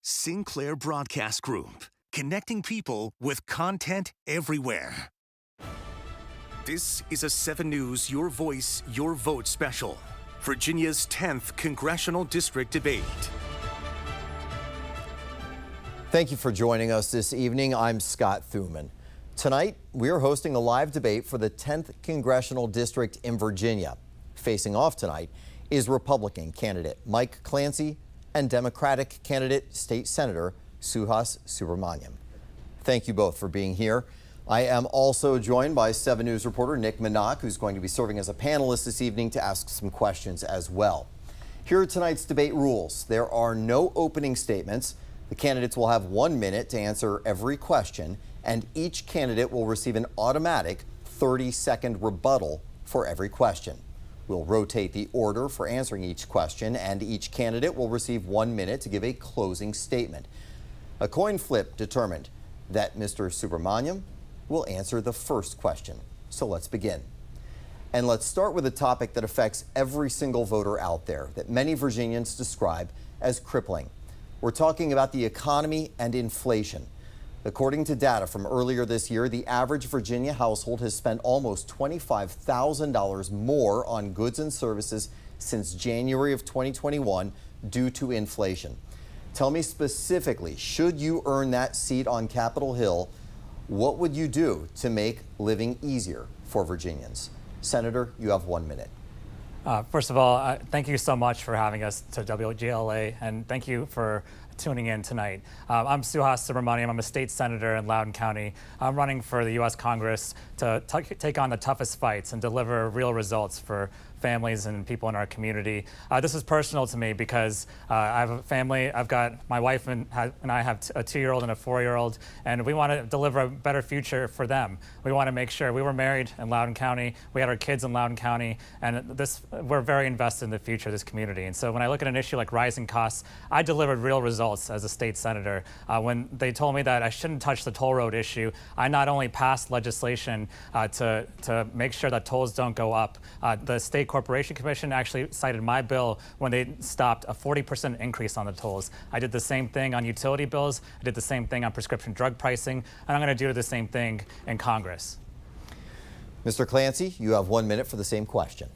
Sinclair Broadcast Group, connecting people with content everywhere. This is a 7 News Your Voice, Your Vote special. Virginia's 10th Congressional District debate. Thank you for joining us this evening. I'm Scott Thuman. Tonight, we are hosting a live debate for the 10th Congressional District in Virginia. Facing off tonight is Republican candidate Mike Clancy and Democratic candidate State Senator Suhas Subramanyam. Thank you both for being here. I am also joined by 7 News reporter Nick Minach, who's going to be serving as a panelist this evening to ask some questions as well. Here are tonight's debate rules. There are no opening statements. The candidates will have 1 minute to answer every question, and each candidate will receive an automatic 30-second rebuttal for every question. We'll rotate the order for answering each question, and each candidate will receive 1 minute to give a closing statement. A coin flip determined that Mr. Subramanyam will answer the first question. So let's begin. And let's start with a topic that affects every single voter out there that many Virginians describe as crippling. We're talking about the economy and inflation. According to data from earlier this year, the average Virginia household has spent almost $25,000 more on goods and services since January of 2021 due to inflation. Tell me specifically, should you earn that seat on Capitol Hill, what would you do to make living easier for Virginians? Senator, you have 1 minute. First of all, thank you so much for having us to WJLA, and thank you for tuning in tonight. I'm Suhas Subramanyam. I'm a state senator in Loudoun County. I'm running for the U.S. Congress to take on the toughest fights and deliver real results for families and people in our community. This is personal to me because I have a family. I've got my wife and I have a 2-year-old and a 4-year-old, and we want to deliver a better future for them. We want to make sure we were married in Loudoun County. We had our kids in Loudoun County, and we're very invested in the future of this community. And so when I look at an issue like rising costs, I delivered real results as a state senator. When they told me that I shouldn't touch the toll road issue, I not only passed legislation to make sure that tolls don't go up. The State Corporation Commission actually cited my bill when they stopped a 40% increase on the tolls. I did the same thing on utility bills. I did the same thing on prescription drug pricing, and I'm going to do the same thing in Congress. Mr. Clancy, you have 1 minute for the same question.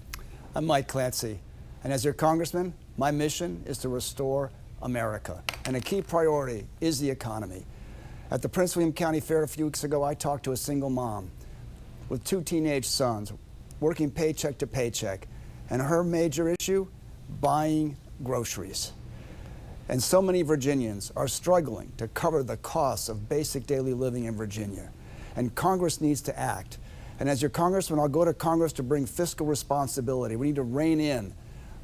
I'm Mike Clancy, and as your congressman, my mission is to restore America, and a key priority is the economy. At the Prince William County Fair a few weeks ago, I talked to a single mom with 2 teenage sons, working paycheck to paycheck, and her major issue, buying groceries. And so many Virginians are struggling to cover the costs of basic daily living in Virginia, and Congress needs to act. And as your congressman, I'll go to Congress to bring fiscal responsibility. We need to rein in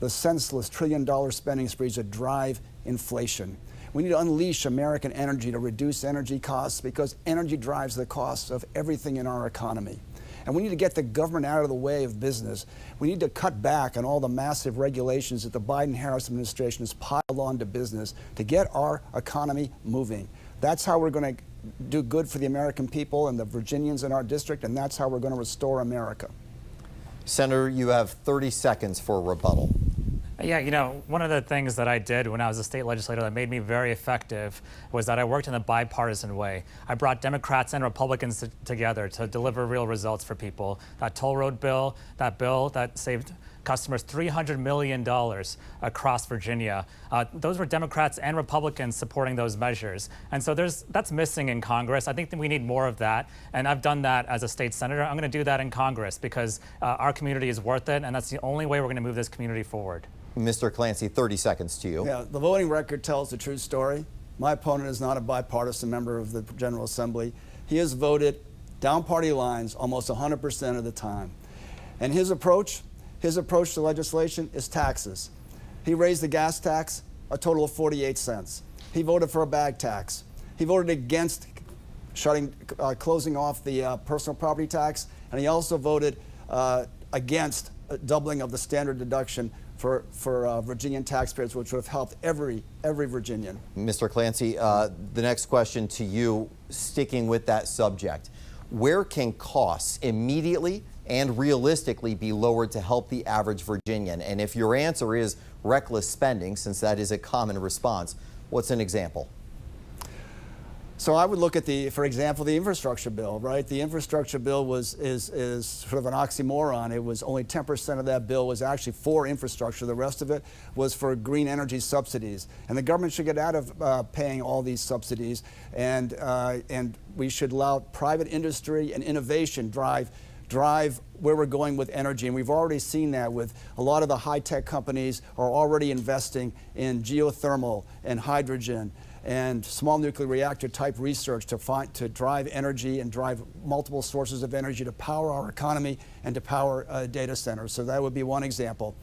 the senseless trillion-dollar spending sprees that drive inflation. We need to unleash American energy to reduce energy costs, because energy drives the costs of everything in our economy. And we need to get the government out of the way of business. We need to cut back on all the massive regulations that the Biden-Harris administration has piled on to business to get our economy moving. That's how we're going to do good for the American people and the Virginians in our district, and that's how we're going to restore America. Senator, you have 30 seconds for a rebuttal. Yeah, you know, one of the things that I did when I was a state legislator that made me very effective was that I worked in a bipartisan way. I brought Democrats and Republicans together to deliver real results for people. That toll road bill that saved customers $300 million across Virginia. Those were Democrats and Republicans supporting those measures. And so that's missing in Congress. I think that we need more of that. And I've done that as a state senator. I'm going to do that in Congress because our community is worth it. And that's the only way we're going to move this community forward. Mr. Clancy, 30 seconds to you. Yeah, the voting record tells the true story. My opponent is not a bipartisan member of the General Assembly. He has voted down party lines almost 100% of the time. And his approach to legislation is taxes. He raised the gas tax a total of 48 cents. He voted for a bag tax. He voted against closing off the personal property tax, and he also voted against doubling of the standard deduction for Virginian taxpayers, which would have helped every Virginian. Mr. Clancy, the next question to you, sticking with that subject. Where can costs immediately and realistically be lowered to help the average Virginian? And if your answer is reckless spending, since that is a common response, what's an example? So I would look at for example, the infrastructure bill, right? The infrastructure bill is sort of an oxymoron. It was only 10% of that bill was actually for infrastructure. The rest of it was for green energy subsidies. And the government should get out of paying all these subsidies, and we should allow private industry and innovation drive where we're going with energy. And we've already seen that with a lot of the high-tech companies are already investing in geothermal and hydrogen and small nuclear reactor type research to drive energy and drive multiple sources of energy to power our economy and to power data centers. So that would be one example.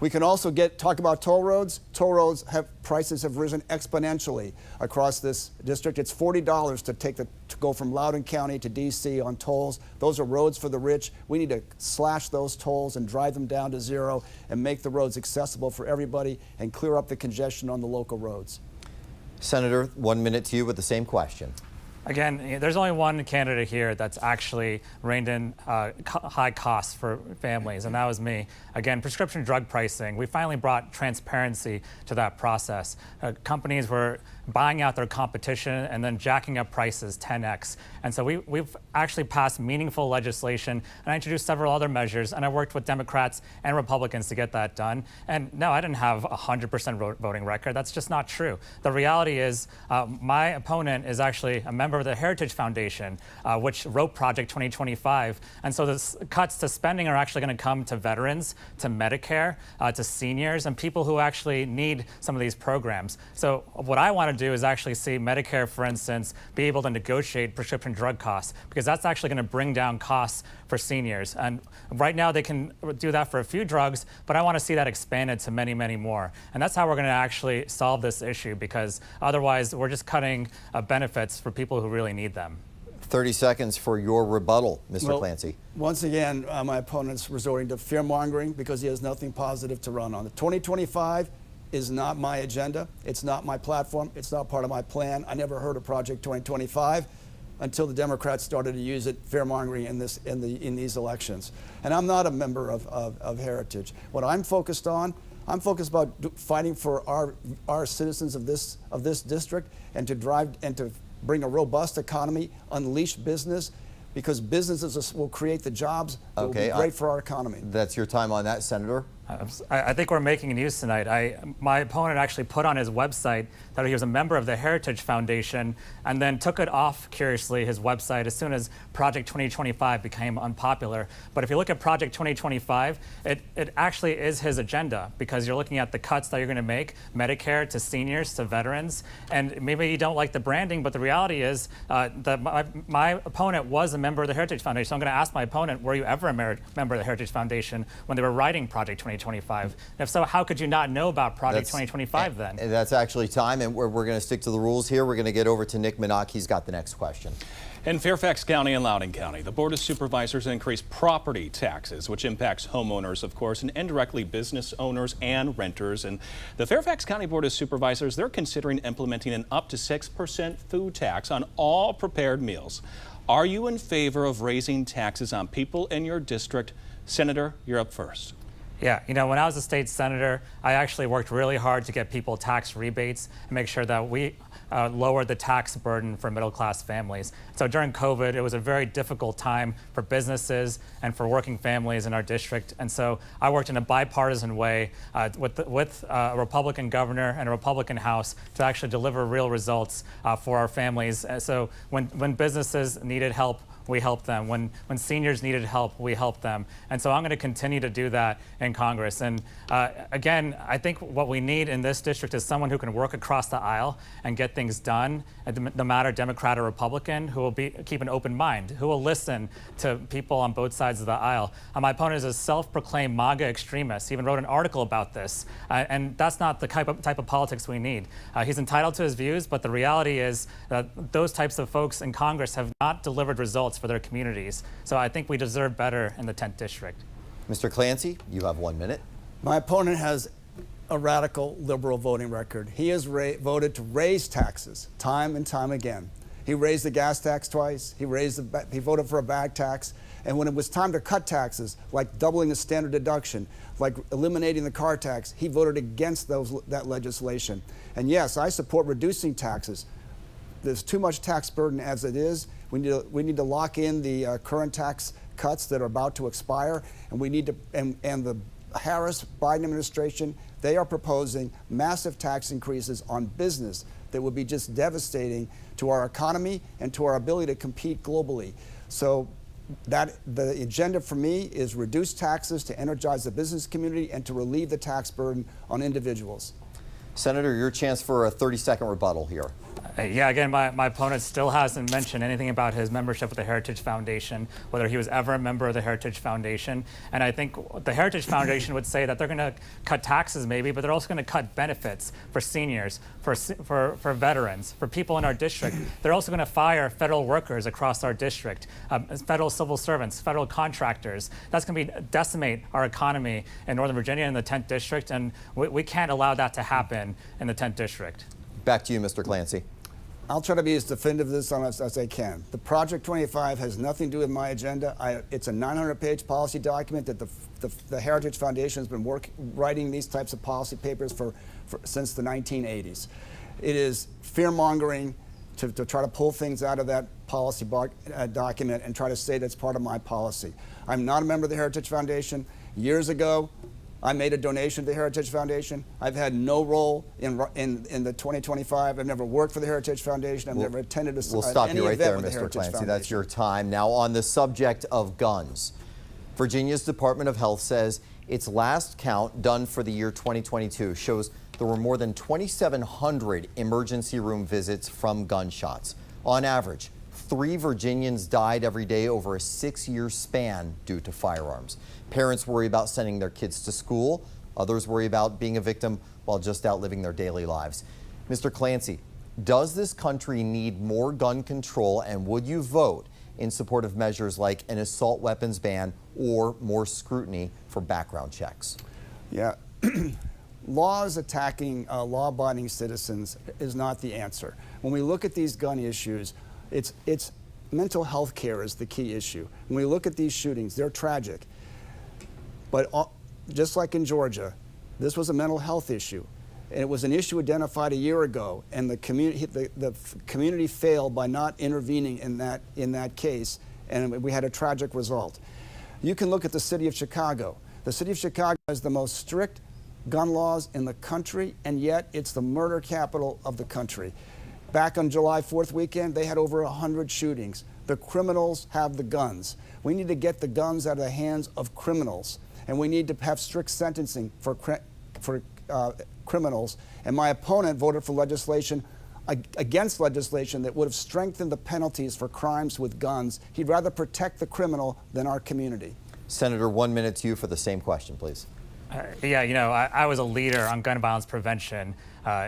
We can also talk about toll roads. Toll roads prices have risen exponentially across this district. It's $40 to go from Loudoun County to DC on tolls. Those are roads for the rich. We need to slash those tolls and drive them down to zero and make the roads accessible for everybody and clear up the congestion on the local roads. Senator, 1 minute to you with the same question. Again, there's only one candidate here that's actually reined in high costs for families, and that was me. Again, prescription drug pricing, we finally brought transparency to that process. Companies were buying out their competition and then jacking up prices 10x. And so we've actually passed meaningful legislation, and I introduced several other measures, and I worked with Democrats and Republicans to get that done. And no, I didn't have a 100% voting record. That's just not true. The reality is my opponent is actually a member of the Heritage Foundation, which wrote Project 2025. And so the cuts to spending are actually going to come to veterans, to Medicare, to seniors, and people who actually need some of these programs. So what I want to do is actually see Medicare, for instance, be able to negotiate prescription drug costs, because that's actually going to bring down costs for seniors. And right now they can do that for a few drugs, but I want to see that expanded to many, many more. And that's how we're going to actually solve this issue, because otherwise we're just cutting benefits for people who really need them. 30 seconds for your rebuttal, Mr. Clancy. Once again, my opponent's resorting to fear-mongering because he has nothing positive to run on. The 2025 is not my agenda. It's not my platform. It's not part of my plan. I never heard of Project 2025 until the Democrats started to use it, fear-mongering in these elections. And I'm not a member of Heritage. What I'm focused on, I'm focused about fighting for our citizens of this district, and to bring a robust economy, unleash business, because businesses will create the jobs that will be great for our economy. That's your time on that, Senator. I think we're making news tonight. My opponent actually put on his website that he was a member of the Heritage Foundation, and then took it off, curiously, his website as soon as Project 2025 became unpopular. But if you look at Project 2025, it actually is his agenda, because you're looking at the cuts that you're going to make, Medicare to seniors to veterans. And maybe you don't like the branding, but the reality is that my opponent was a member of the Heritage Foundation. So I'm going to ask my opponent, were you ever a member of the Heritage Foundation when they were writing Project 2025? And if so, how could you not know about Project 2025 then? That's actually time, and we're going to stick to the rules here. We're going to get over to Nick Minnock. He's got the next question. In Fairfax County and Loudoun County, the Board of Supervisors increased property taxes, which impacts homeowners, of course, and indirectly business owners and renters. And the Fairfax County Board of Supervisors, they're considering implementing an up to 6% food tax on all prepared meals. Are you in favor of raising taxes on people in your district? Senator, you're up first. Yeah, you know, when I was a state senator, I actually worked really hard to get people tax rebates and make sure that we lowered the tax burden for middle-class families. So during COVID, it was a very difficult time for businesses and for working families in our district. And so I worked in a bipartisan way with a Republican governor and a Republican House to actually deliver real results for our families. So when businesses needed help, we helped them. When seniors needed help, we helped them. And so I'm going to continue to do that in Congress. And again, I think what we need in this district is someone who can work across the aisle and get things done, no matter Democrat or Republican, who will keep an open mind, who will listen to people on both sides of the aisle. My opponent is a self-proclaimed MAGA extremist. He even wrote an article about this. And that's not the type of politics we need. He's entitled to his views, but the reality is that those types of folks in Congress have not delivered results for their communities. So I think we deserve better in the 10th district. Mr. Clancy, you have 1 minute. My opponent has a radical liberal voting record. He has voted to raise taxes time and time again. He raised the gas tax twice. He voted for a bag tax. And when it was time to cut taxes, like doubling the standard deduction, like eliminating the car tax, he voted against that legislation. And yes, I support reducing taxes. there's too much tax burden as it is. We need to lock in the current tax cuts that are about to expire, and we need to, and the Harris-Biden administration, they are proposing massive tax increases on business that would be just devastating to our economy and to our ability to compete globally. So that the agenda for me is reduce taxes to energize the business community and to relieve the tax burden on individuals. Senator, your chance for a 30-second rebuttal here. Yeah, again, my opponent still hasn't mentioned anything about his membership with the Heritage Foundation, whether he was ever a member of the Heritage Foundation. And I think the Heritage Foundation would say that they're going to cut taxes maybe, but they're also going to cut benefits for seniors, for veterans, for people in our district. They're also going to fire federal workers across our district, federal civil servants, federal contractors. That's going to decimate our economy in Northern Virginia and the 10th District, and we can't allow that to happen in the 10th District. Back to you, Mr. Clancy. I'll try to be as definitive of this as I can. The Project 25 has nothing to do with my agenda. It's a 900-page policy document that the Heritage Foundation has been writing these types of policy papers since the 1980s. It is fear-mongering to try to pull things out of that policy document and try to say that's part of my policy. I'm not a member of the Heritage Foundation. Years ago, I made a donation to the Heritage Foundation. I've had no role in the 2025. I've never worked for the Heritage Foundation. I've never attended We'll stop you right there, Mr. Clancy. Foundation. That's your time. Now, on the subject of guns, Virginia's Department of Health says its last count done for the year 2022 shows there were more than 2,700 emergency room visits from gunshots. On average, 3 Virginians died every day over a 6-year span due to firearms. Parents worry about sending their kids to school. Others worry about being a victim while just out living their daily lives. Mr. Clancy, does this country need more gun control, and would you vote in support of measures like an assault weapons ban or more scrutiny for background checks? Yeah. Laws attacking law-abiding citizens is not the answer. When we look at these gun issues, it's mental health care is the key issue. When we look at these shootings, they're tragic. But just like in Georgia, this was a mental health issue. And it was an issue identified a year ago, and the community failed by not intervening in that case, and we had a tragic result. You can look at the city of Chicago. The city of Chicago has the most strict gun laws in the country, and yet it's the murder capital of the country. Back on July 4th weekend, they had over 100 shootings. The criminals have the guns. We need to get the guns out of the hands of criminals, and we need to have strict sentencing for criminals. And my opponent voted for legislation against legislation that would have strengthened the penalties for crimes with guns. He'd rather protect the criminal than our community. Senator, 1 minute to you for the same question, please. Yeah, you know, I was a leader on gun violence prevention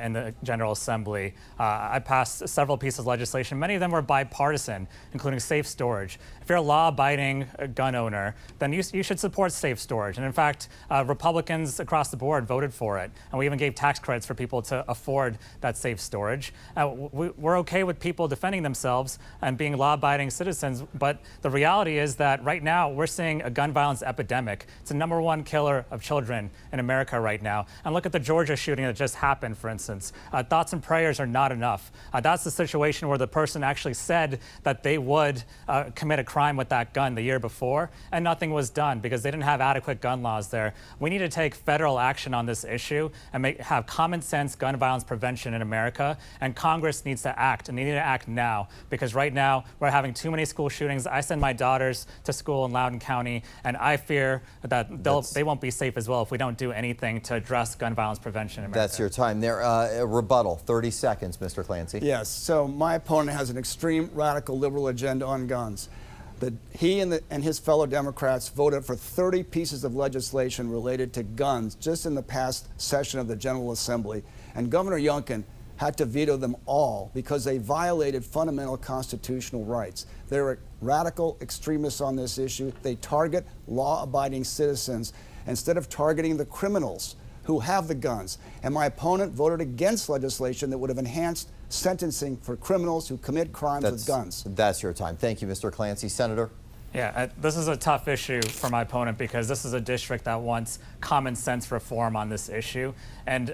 in the General Assembly. I passed several pieces of legislation. Many of them were bipartisan, including safe storage. If you're a law-abiding gun owner, then you should support safe storage. And in fact, Republicans across the board voted for it. And we even gave tax credits for people to afford that safe storage. We're okay with people defending themselves and being law-abiding citizens. But the reality is that right now we're seeing a gun violence epidemic. It's the #1 killer of children in America right now. And look at the Georgia shooting that just happened, for instance. Thoughts and prayers are not enough. That's the situation where the person actually said that they would commit a crime with that gun the year before, and nothing was done because they didn't have adequate gun laws there. We need to take federal action on this issue and have common sense gun violence prevention in America, and Congress needs to act, and they need to act now, because right now we're having too many school shootings. I send my daughters to school in Loudoun County, and I fear that they won't be safe as well if we don't do anything to address gun violence prevention in America. That's your time there. A rebuttal, 30 seconds, Mr. Clancy. Yes, so my opponent has an extreme radical liberal agenda on guns. He and his fellow Democrats voted for 30 pieces of legislation related to guns just in the past session of the General Assembly. And Governor Youngkin had to veto them all because they violated fundamental constitutional rights. They're radical extremists on this issue. They target law-abiding citizens instead of targeting the criminals who have the guns. And my opponent voted against legislation that would have enhanced sentencing for criminals who commit crimes with guns. That's your time. Thank you, Mr. Clancy. Senator? Yeah, this is a tough issue for my opponent because this is a district that wants common sense reform on this issue. And,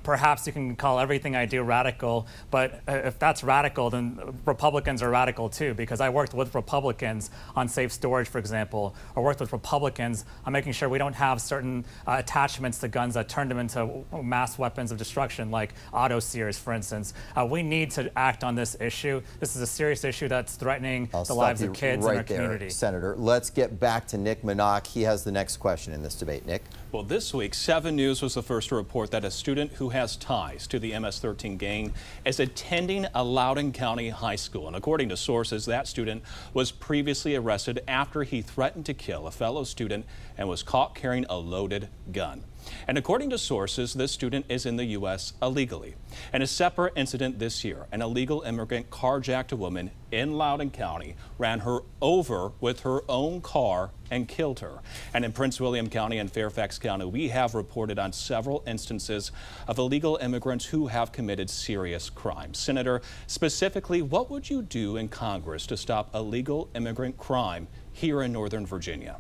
perhaps you can call everything I do radical, but if that's radical, then Republicans are radical too, because I worked with Republicans on safe storage, for example, or worked with Republicans on making sure we don't have certain attachments to guns that turn them into mass weapons of destruction, like auto sears, for instance. We need to act on this issue. This is a serious issue that's threatening the lives of kids in our community. Senator, let's get back to Nick Minock. He has the next question in this debate. Nick? Well, this week, 7 News was the first to report that a student who has ties to the MS-13 gang is attending a Loudoun County high school. And according to sources, that student was previously arrested after he threatened to kill a fellow student and was caught carrying a loaded gun. And according to sources, this student is in the U.S. illegally. In a separate incident this year, an illegal immigrant carjacked a woman in Loudoun County, ran her over with her own car, and killed her. And in Prince William County and Fairfax County, we have reported on several instances of illegal immigrants who have committed serious crimes. Senator, specifically, what would you do in Congress to stop illegal immigrant crime here in Northern Virginia?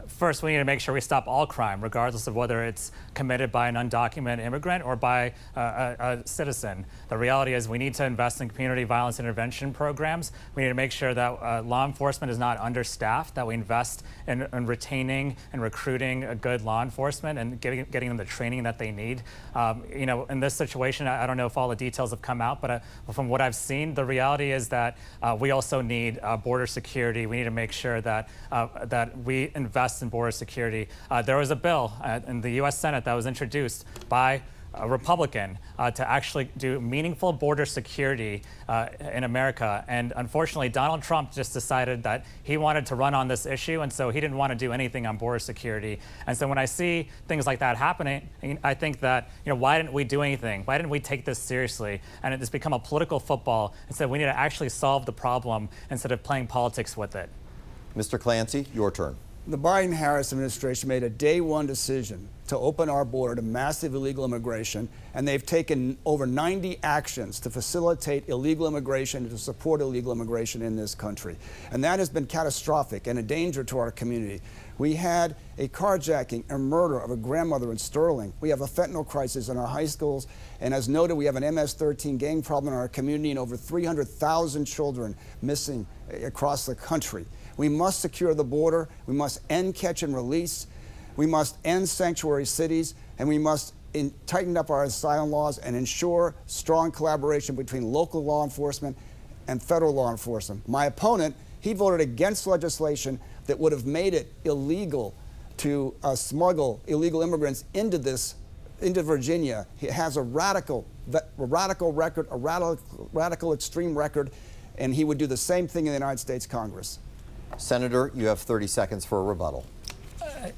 First, we need to make sure we stop all crime, regardless of whether it's committed by an undocumented immigrant or by a citizen. The reality is we need to invest in community violence intervention programs. We need to make sure that law enforcement is not understaffed, that we invest in retaining and recruiting a good law enforcement and getting them the training that they need. In this situation, I don't know if all the details have come out, but from what I've seen, the reality is that we also need border security. We need to make sure that we invest in border security. There was a bill in the U.S. Senate that was introduced by a Republican to actually do meaningful border security in America. And unfortunately, Donald Trump just decided that he wanted to run on this issue, and so he didn't want to do anything on border security. And so when I see things like that happening, I think that, why didn't we do anything? Why didn't we take this seriously? And it's become a political football. Instead, we need to actually solve the problem instead of playing politics with it. Mr. Clancy, your turn. The Biden-Harris administration made a day-one decision to open our border to massive illegal immigration, and they've taken over 90 actions to facilitate illegal immigration and to support illegal immigration in this country. And that has been catastrophic and a danger to our community. We had a carjacking and murder of a grandmother in Sterling. We have a fentanyl crisis in our high schools. And as noted, we have an MS-13 gang problem in our community and over 300,000 children missing across the country. We must secure the border. We must end catch and release. We must end sanctuary cities. And we must tighten up our asylum laws and ensure strong collaboration between local law enforcement and federal law enforcement. My opponent, he voted against legislation that would have made it illegal to smuggle illegal immigrants into Virginia. He has a radical record, a radical extreme record, and he would do the same thing in the United States Congress. Senator, you have 30 seconds for a rebuttal.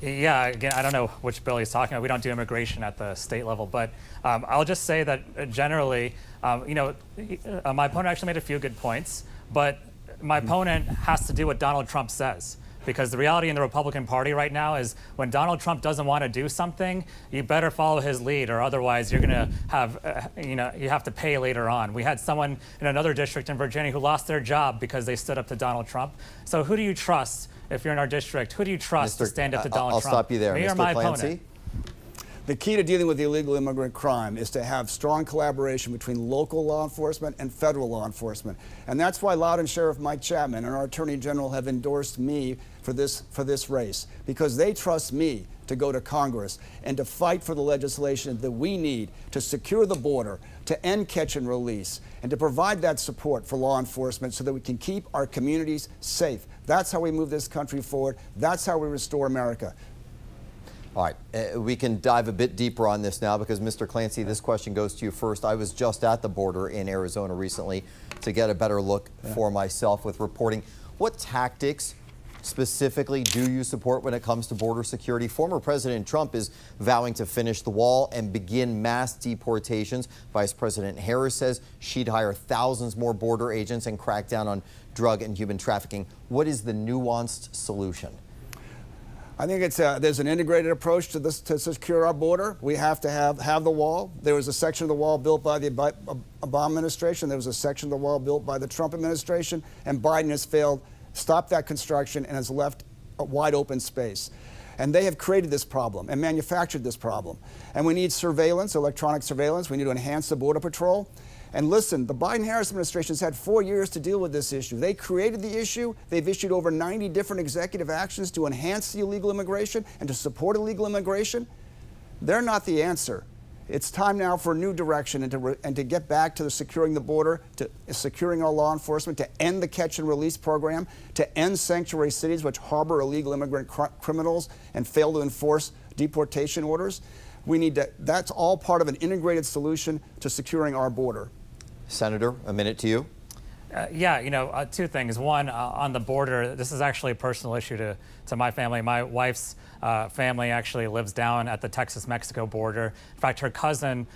Yeah, again, I don't know which bill he's talking about. We don't do immigration at the state level, but I'll just say that generally, my opponent actually made a few good points, but my opponent has to do what Donald Trump says. Because the reality in the Republican Party right now is when Donald Trump doesn't want to do something, you better follow his lead, or otherwise you're going to have, you have to pay later on. We had someone in another district in Virginia who lost their job because they stood up to Donald Trump. So who do you trust if you're in our district? Who do you trust to stand up to Donald Trump? I'll stop you there, Me Mr. or my Clancy? opponent? The key to dealing with the illegal immigrant crime is to have strong collaboration between local law enforcement and federal law enforcement. And that's why Loudoun Sheriff Mike Chapman and our Attorney General have endorsed me for this race, because they trust me to go to Congress and to fight for the legislation that we need to secure the border, to end catch and release, and to provide that support for law enforcement so that we can keep our communities safe. That's how we move this country forward. That's how we restore America. All right, we can dive a bit deeper on this now because, Mr. Clancy, this question goes to you first. I was just at the border in Arizona recently to get a better look for myself with reporting. What tactics specifically do you support when it comes to border security? Former President Trump is vowing to finish the wall and begin mass deportations. Vice President Harris says she'd hire thousands more border agents and crack down on drug and human trafficking. What is the nuanced solution? I think there's an integrated approach to this to secure our border. We have to have the wall. There was a section of the wall built by the Obama administration. There was a section of the wall built by the Trump administration, and Biden has failed stopped that construction and has left a wide open space. And they have created this problem and manufactured this problem. And we need surveillance, electronic surveillance. We need to enhance the Border Patrol. And listen, the Biden-Harris administration has had 4 years to deal with this issue. They created the issue. They've issued over 90 different executive actions to enhance the illegal immigration and to support illegal immigration. They're not the answer. It's time now for a new direction and to get back to securing the border, to securing our law enforcement, to end the catch and release program, to end sanctuary cities which harbor illegal immigrant criminals and fail to enforce deportation orders. We need to, that's all part of an integrated solution to securing our border. Senator, a minute to you. Yeah, you know, two things. One, on the border, this is actually a personal issue to my family. My wife's family actually lives down at the Texas-Mexico border. In fact, her cousin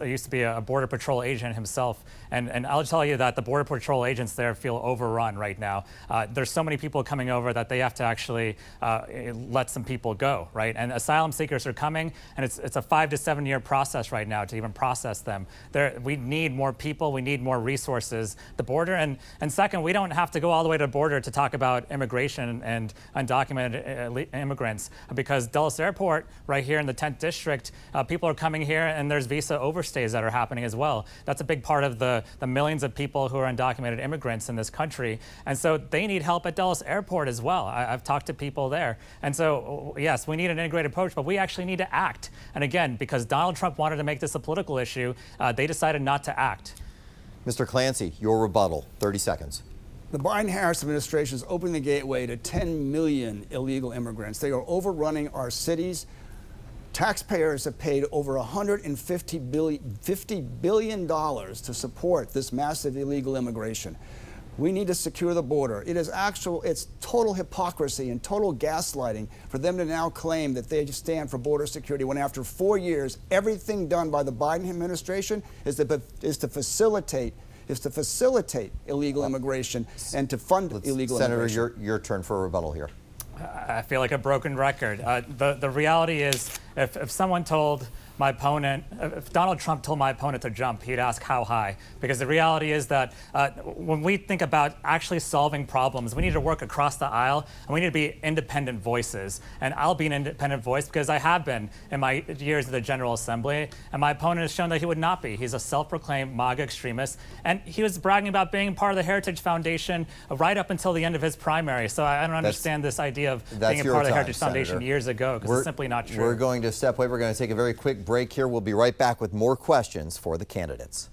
used to be a Border Patrol agent himself. And I'll tell you that the Border Patrol agents there feel overrun right now. There's so many people coming over that they have to actually let some people go, right? And asylum seekers are coming, and it's a 5 to 7 year process right now to even process them. We need more people. We need more resources. The border, and second, we don't have to go all the way to the border to talk about immigration and undocumented immigrants, because Dulles Airport, right here in the 10th District, people are coming here and there's visa overstays that are happening as well. That's a big part of the millions of people who are undocumented immigrants in this country. And so they need help at Dulles Airport as well. I've talked to people there. And so, yes, we need an integrated approach, but we actually need to act. And again, because Donald Trump wanted to make this a political issue, they decided not to act. Mr. Clancy, your rebuttal, 30 seconds. The Biden-Harris administration is opening the gateway to 10 million illegal immigrants. They are overrunning our cities. Taxpayers have paid over $50 billion to support this massive illegal immigration. We need to secure the border. It's total hypocrisy and total gaslighting for them to now claim that they stand for border security when after 4 years, everything done by the Biden administration is to facilitate illegal immigration and to fund illegal immigration. Senator, your turn for a rebuttal here. I feel like a broken record. The reality is, if someone told my opponent, if Donald Trump told my opponent to jump, he'd ask how high. Because the reality is that when we think about actually solving problems, we need to work across the aisle, and we need to be independent voices. And I'll be an independent voice because I have been in my years at the General Assembly, and my opponent has shown that he would not be. He's a self-proclaimed MAGA extremist, and he was bragging about being part of the Heritage Foundation right up until the end of his primary. So I don't understand this idea of being a part of the Heritage Foundation years ago, because it's simply not true. We're going to step away. We're going to take a very quick break here. We'll be right back with more questions for the candidates.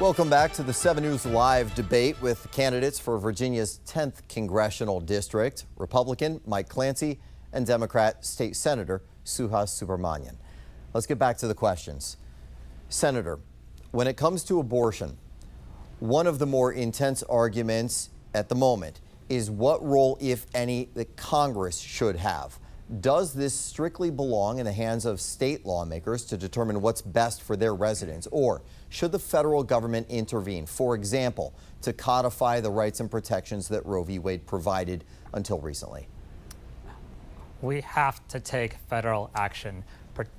Welcome back to the 7 News Live debate with candidates for Virginia's 10th Congressional District, Republican Mike Clancy and Democrat State Senator Suhas Subramanyam. Let's get back to the questions. Senator, when it comes to abortion, one of the more intense arguments at the moment is what role, if any, that Congress should have. Does this strictly belong in the hands of state lawmakers to determine what's best for their residents, or should the federal government intervene, for example, to codify the rights and protections that Roe v. Wade provided until recently? We have to take federal action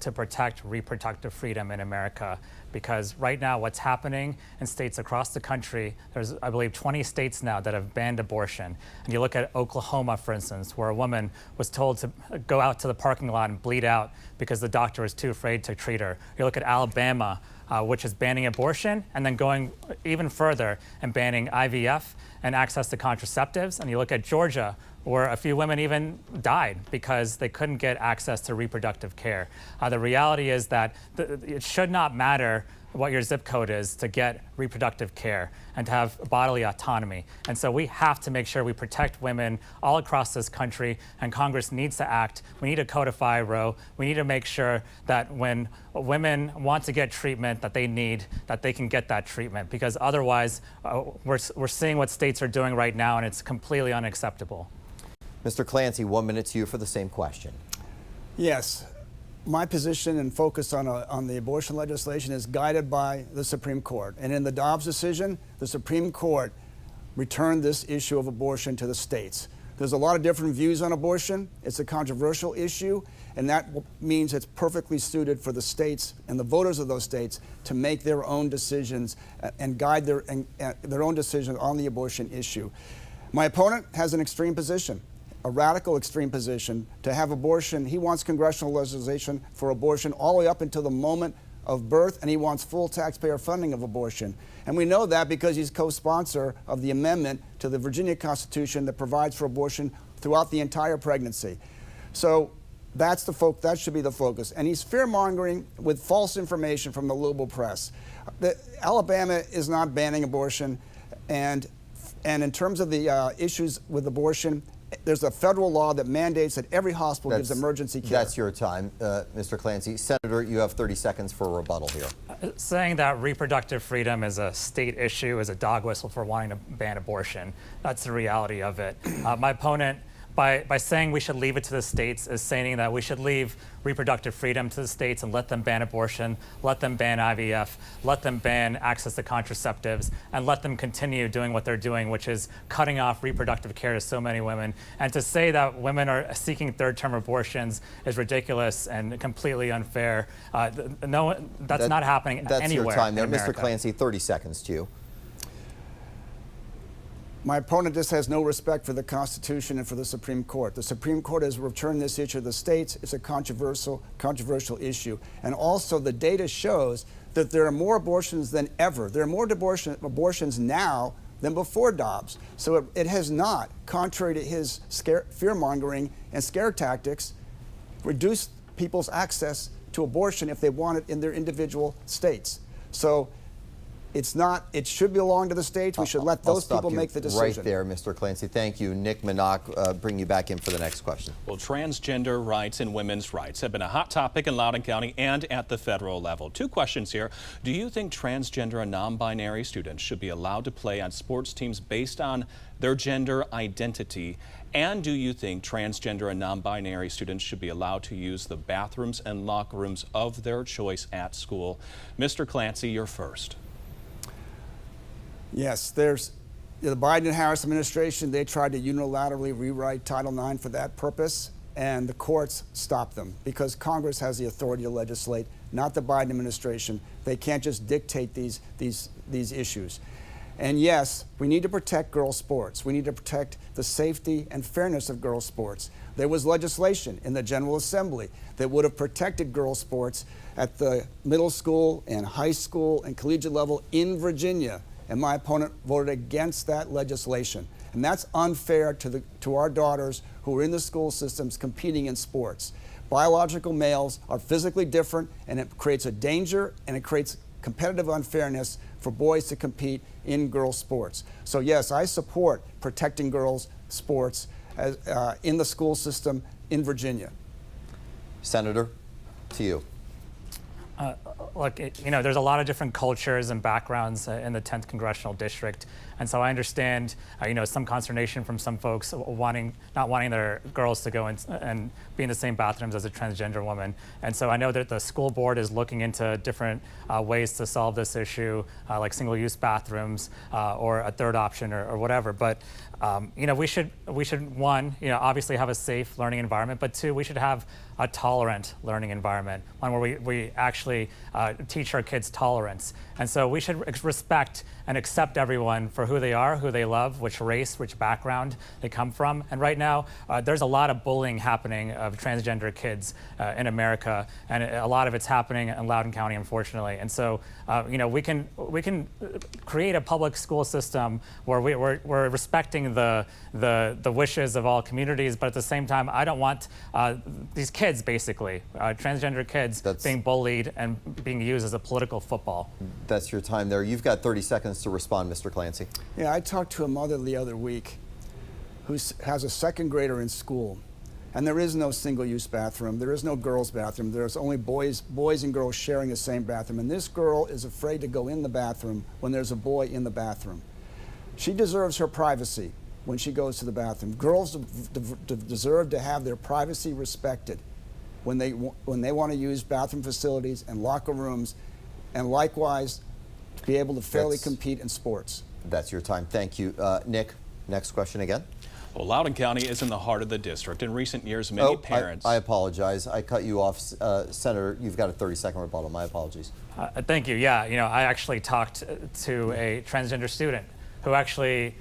to protect reproductive freedom in America, because right now what's happening in states across the country, there's, I believe, 20 states now that have banned abortion. And you look at Oklahoma, for instance, where a woman was told to go out to the parking lot and bleed out because the doctor was too afraid to treat her. You look at Alabama, which is banning abortion, and then going even further and banning IVF and access to contraceptives. And you look at Georgia, where a few women even died because they couldn't get access to reproductive care. The reality is that it should not matter what your zip code is to get reproductive care and to have bodily autonomy. And so we have to make sure we protect women all across this country, and Congress needs to act. We need to codify Roe. We need to make sure that when women want to get treatment that they need, that they can get that treatment, because otherwise we're seeing what states are doing right now, and it's completely unacceptable. Mr. Clancy, 1 minute to you for the same question. Yes. My position and focus on the abortion legislation is guided by the Supreme Court. And in the Dobbs decision, the Supreme Court returned this issue of abortion to the states. There's a lot of different views on abortion. It's a controversial issue, and that means it's perfectly suited for the states and the voters of those states to make their own decisions and guide their own decisions on the abortion issue. My opponent has an extreme position, a radical extreme position to have abortion. He wants congressional legislation for abortion all the way up until the moment of birth, and he wants full taxpayer funding of abortion. And we know that because he's co-sponsor of the amendment to the Virginia Constitution that provides for abortion throughout the entire pregnancy. So that should be the focus. And he's fear-mongering with false information from the liberal press. Alabama is not banning abortion, and in terms of the issues with abortion, there's a federal law that mandates that every hospital gives emergency care. That's your time, Mr. Clancy. Senator, you have 30 seconds for a rebuttal here. Saying that reproductive freedom is a state issue is a dog whistle for wanting to ban abortion. That's the reality of it. My opponent, by saying we should leave it to the states, is saying that we should leave reproductive freedom to the states and let them ban abortion, let them ban IVF, let them ban access to contraceptives, and let them continue doing what they're doing, which is cutting off reproductive care to so many women. And to say that women are seeking third-term abortions is ridiculous and completely unfair. No, that's not happening anywhere. That's your time there. Mr. Clancy, 30 seconds to you. My opponent just has no respect for the Constitution and for the Supreme Court. The Supreme Court has returned this issue to the states. It's a controversial issue. And also the data shows that there are more abortions than ever. There are more abortions now than before Dobbs. So it has not, contrary to his fear-mongering and scare tactics, reduced people's access to abortion if they want it in their individual states. So it should belong to the states. We should let those people make the decision. Right there, Mr. Clancy. Thank you. Nick Minock, bring you back in for the next question. Well, transgender rights and women's rights have been a hot topic in Loudoun County and at the federal level. Two questions here. Do you think transgender and non-binary students should be allowed to play on sports teams based on their gender identity? And do you think transgender and non-binary students should be allowed to use the bathrooms and locker rooms of their choice at school? Mr. Clancy, you're first. Yes, there's the Biden and Harris administration. They tried to unilaterally rewrite Title IX for that purpose, and the courts stopped them because Congress has the authority to legislate, not the Biden administration. They can't just dictate these issues. And yes, we need to protect girls' sports. We need to protect the safety and fairness of girls' sports. There was legislation in the General Assembly that would have protected girls' sports at the middle school and high school and collegiate level in Virginia. And my opponent voted against that legislation. And that's unfair to our daughters who are in the school systems competing in sports. Biological males are physically different, and it creates a danger and it creates competitive unfairness for boys to compete in girls' sports. So yes, I support protecting girls' sports as, in the school system in Virginia. Senator, to you. Look, there's a lot of different cultures and backgrounds in the 10th Congressional District. And so I understand, some consternation from some folks not wanting their girls to go and be in the same bathrooms as a transgender woman. And so I know that the school board is looking into different ways to solve this issue, like single-use bathrooms or a third option or whatever. But we should one, obviously have a safe learning environment, but two, we should have a tolerant learning environment, one where we actually teach our kids tolerance. And so we should respect and accept everyone for who they are, who they love, which race, which background they come from. And right now, there's a lot of bullying happening of transgender kids in America, and a lot of it's happening in Loudoun County, unfortunately. And so, we can create a public school system where we're respecting the wishes of all communities, but at the same time, I don't want these kids, basically, transgender kids, being bullied and being used as a political football. That's your time there. You've got 30 seconds to respond, Mr. Clancy. Yeah, I talked to a mother the other week who has a second grader in school, and there is no single-use bathroom. There is no girls' bathroom. There's only boys and girls sharing the same bathroom, and this girl is afraid to go in the bathroom when there's a boy in the bathroom. She deserves her privacy when she goes to the bathroom. Girls deserve to have their privacy respected when they want to use bathroom facilities and locker rooms, and likewise to be able to fairly compete in sports. That's your time. Thank you. Nick, next question again. Well, Loudoun County is in the heart of the district. In recent years, many parents... I apologize. I cut you off. Senator, you've got a 30-second rebuttal. My apologies. Thank you. Yeah, I actually talked to a transgender student who actually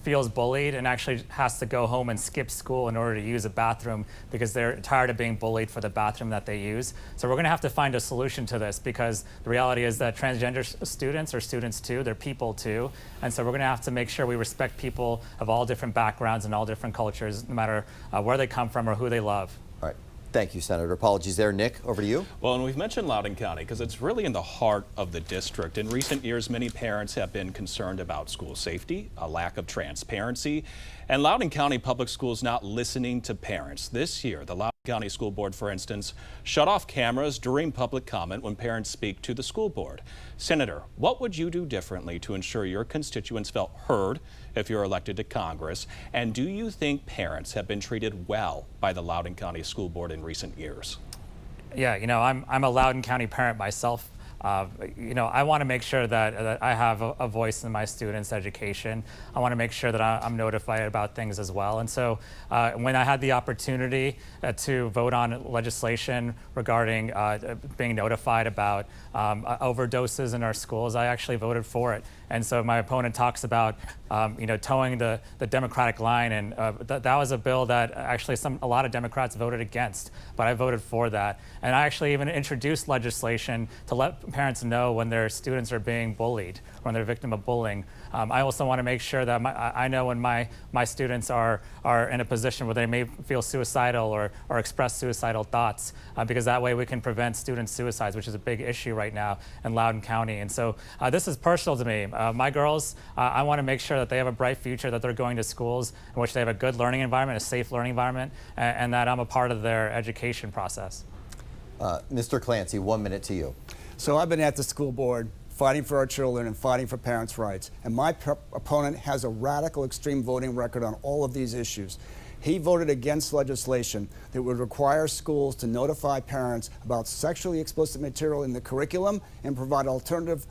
feels bullied and actually has to go home and skip school in order to use a bathroom because they're tired of being bullied for the bathroom that they use. So we're going to have to find a solution to this, because the reality is that transgender students are students too, they're people too, and so we're going to have to make sure we respect people of all different backgrounds and all different cultures, no matter where they come from or who they love. All right. Thank you, Senator. Apologies there. Nick, over to you. Well, and we've mentioned Loudoun County because it's really in the heart of the district. In recent years, many parents have been concerned about school safety, a lack of transparency, and Loudoun County Public Schools not listening to parents. This year, the Loudoun County School Board, for instance, shut off cameras during public comment when parents speak to the school board. Senator, what would you do differently to ensure your constituents felt heard if you're elected to Congress? And do you think parents have been treated well by the Loudoun County School Board in recent years? Yeah, I'm a Loudoun County parent myself. I want to make sure that I have a voice in my students' education. I want to make sure that I'm notified about things as well. And so when I had the opportunity to vote on legislation regarding being notified about overdoses in our schools, I actually voted for it. And so my opponent talks about, towing the Democratic line, and that was a bill that actually a lot of Democrats voted against, but I voted for that. And I actually even introduced legislation to let parents know when their students are being bullied, when they're a victim of bullying. I also want to make sure that I know when my students are in a position where they may feel suicidal or express suicidal thoughts, because that way we can prevent student suicides, which is a big issue right now in Loudoun County. And so this is personal to me. My girls, I want to make sure that they have a bright future, that they're going to schools in which they have a good learning environment, a safe learning environment, and that I'm a part of their education process. Mr. Clancy, 1 minute to you. So I've been at the school board fighting for our children and fighting for parents' rights. And my opponent has a radical extreme voting record on all of these issues. He voted against legislation that would require schools to notify parents about sexually explicit material in the curriculum and provide alternative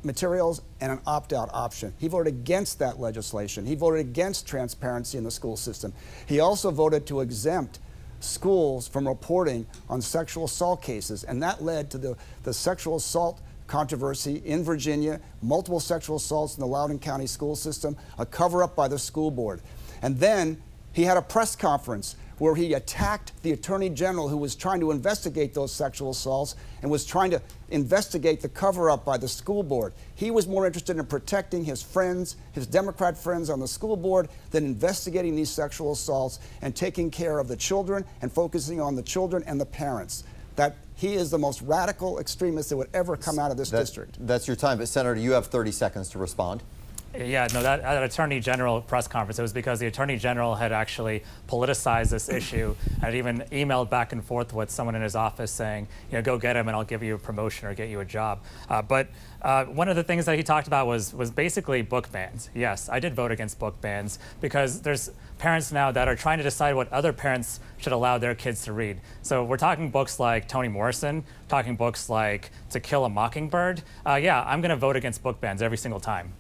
materials and an opt-out option. He voted against that legislation. He voted against transparency in the school system. He also voted to exempt schools from reporting on sexual assault cases, and that led to the sexual assault controversy in Virginia, multiple sexual assaults in the Loudoun County school system, a cover-up by the school board. And then he had a press conference where he attacked the Attorney General, who was trying to investigate those sexual assaults and was trying to investigate the cover-up by the school board. He was more interested in protecting his friends, his Democrat friends on the school board, than investigating these sexual assaults and taking care of the children and focusing on the children and the parents. that he is the most radical extremist that would ever come out of this district. That's your time, but Senator, you have 30 seconds to respond. Yeah, no, that Attorney General press conference, it was because the Attorney General had actually politicized this issue and even emailed back and forth with someone in his office saying, you know, go get him and I'll give you a promotion or get you a job. But one of the things that he talked about was basically book bans. Yes, I did vote against book bans because there's parents now that are trying to decide what other parents should allow their kids to read. So we're talking books like Toni Morrison, talking books like To Kill a Mockingbird. Yeah, I'm going to vote against book bans every single time.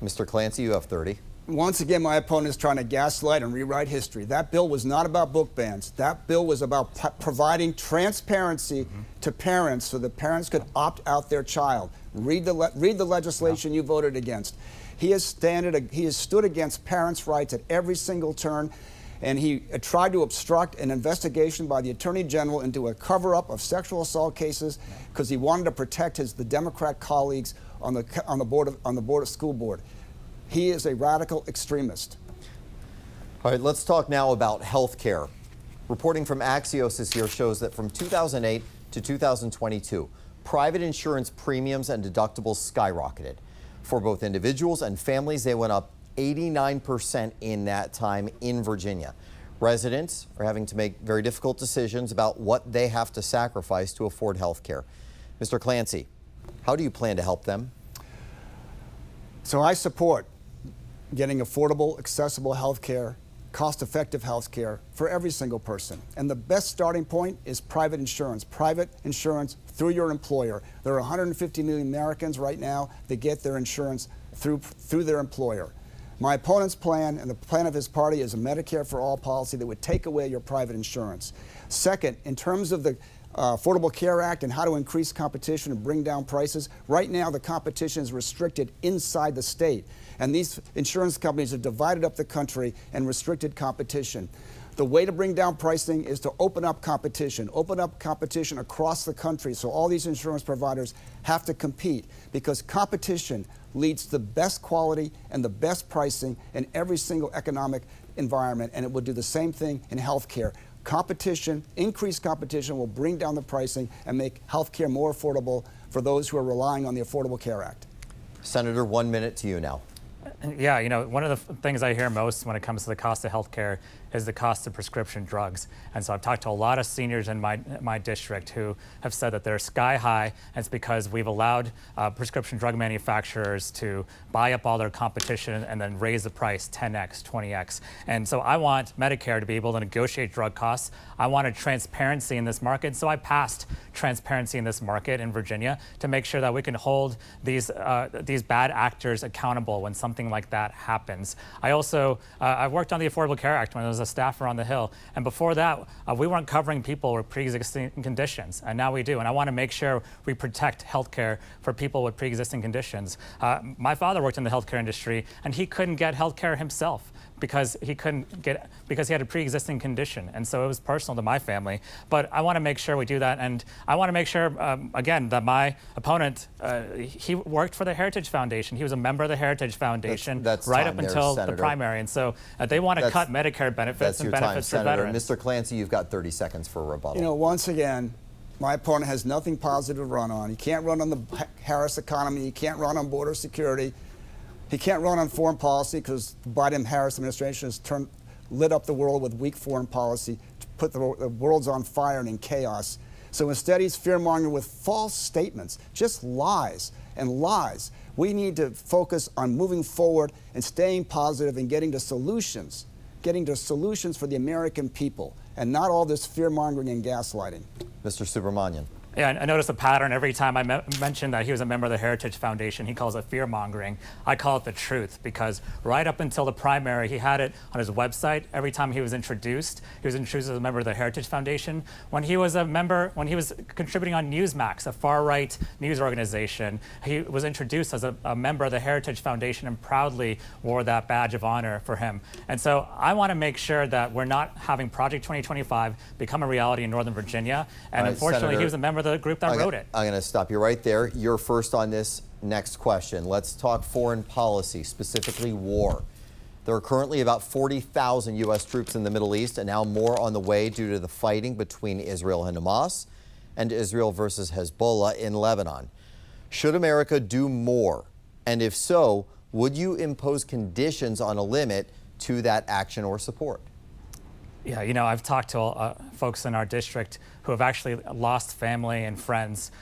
Mr. Clancy, you have 30. Once again, my opponent is trying to gaslight and rewrite history. That bill was not about book bans. That bill was about providing transparency to parents so that parents could opt out their child. Read the legislation you voted against. He has stood against parents' rights at every single turn, and he tried to obstruct an investigation by the Attorney General into a cover-up of sexual assault cases because he wanted to protect the Democrat colleagues on the board of school board. He is a radical extremist. All right, let's talk now about health care. Reporting from Axios this year shows that from 2008 to 2022, private insurance premiums and deductibles skyrocketed. For both individuals and families, they went up 89% in that time in Virginia. Residents are having to make very difficult decisions about what they have to sacrifice to afford health care. Mr. Clancy, how do you plan to help them? So I support getting affordable, accessible health care, cost-effective health care for every single person. And the best starting point is private insurance through your employer. There are 150 million Americans right now that get their insurance through their employer. My opponent's plan and the plan of his party is a Medicare for All policy that would take away your private insurance. Second, in terms of the Affordable Care Act and how to increase competition and bring down prices, right now the competition is restricted inside the state. And these insurance companies have divided up the country and restricted competition. The way to bring down pricing is to open up competition across the country so all these insurance providers have to compete, because competition leads to the best quality and the best pricing in every single economic environment, and it will do the same thing in healthcare. Competition, increased competition will bring down the pricing and make healthcare more affordable for those who are relying on the Affordable Care Act. Senator, 1 minute to you now. Yeah, you know, one of the things I hear most when it comes to the cost of healthcare is the cost of prescription drugs. And so I've talked to a lot of seniors in my district who have said that they're sky high, and it's because we've allowed prescription drug manufacturers to buy up all their competition and then raise the price 10x, 20x. And so I want Medicare to be able to negotiate drug costs. I wanted transparency in this market, so I passed transparency in this market in Virginia to make sure that we can hold these bad actors accountable when something like that happens. I also, I worked on the Affordable Care Act when I was a staffer on the Hill, and before that, we weren't covering people with pre-existing conditions, and now we do. And I want to make sure we protect health care for people with pre-existing conditions. My father worked in the healthcare industry, and he couldn't get health care himself because he had a pre-existing condition, and so it was personal to my family. But I want to make sure we do that, and I want to make sure again that my opponent he worked for the Heritage Foundation. He was a member of the Heritage Foundation that's right up there, until Senator. the primary, and so they want to cut Medicare benefits and benefits for Senator. veterans. Mr. Clancy, you've got 30 seconds for a rebuttal. You know, once again, my opponent has nothing positive to run on. He can't run on the Harris economy. He can't run on border security. He can't run on foreign policy because the Biden-Harris administration has lit up the world with weak foreign policy to put the world's on fire and in chaos. So instead, he's fear-mongering with false statements, just lies and lies. We need to focus on moving forward and staying positive and getting to solutions for the American people, and not all this fear-mongering and gaslighting. Mr. Subramanyam. Yeah, I noticed a pattern every time I mentioned that he was a member of the Heritage Foundation. He calls it fear-mongering. I call it the truth, because right up until the primary, he had it on his website. Every time he was introduced as a member of the Heritage Foundation. When he was contributing on Newsmax, a far-right news organization, he was introduced as a member of the Heritage Foundation and proudly wore that badge of honor for him. And so I want to make sure that we're not having Project 2025 become a reality in Northern Virginia. And right, unfortunately, Senator, he was a member of the group that wrote it. I'm going to stop you right there. You're first on this next question. Let's talk foreign policy, specifically war. There are currently about 40,000 U.S. troops in the Middle East, and now more on the way due to the fighting between Israel and Hamas. and Israel versus Hezbollah in Lebanon. Should America do more? And if so, would you impose conditions on a limit to that action or support? Yeah, I've talked to folks in our district who have actually lost family and friends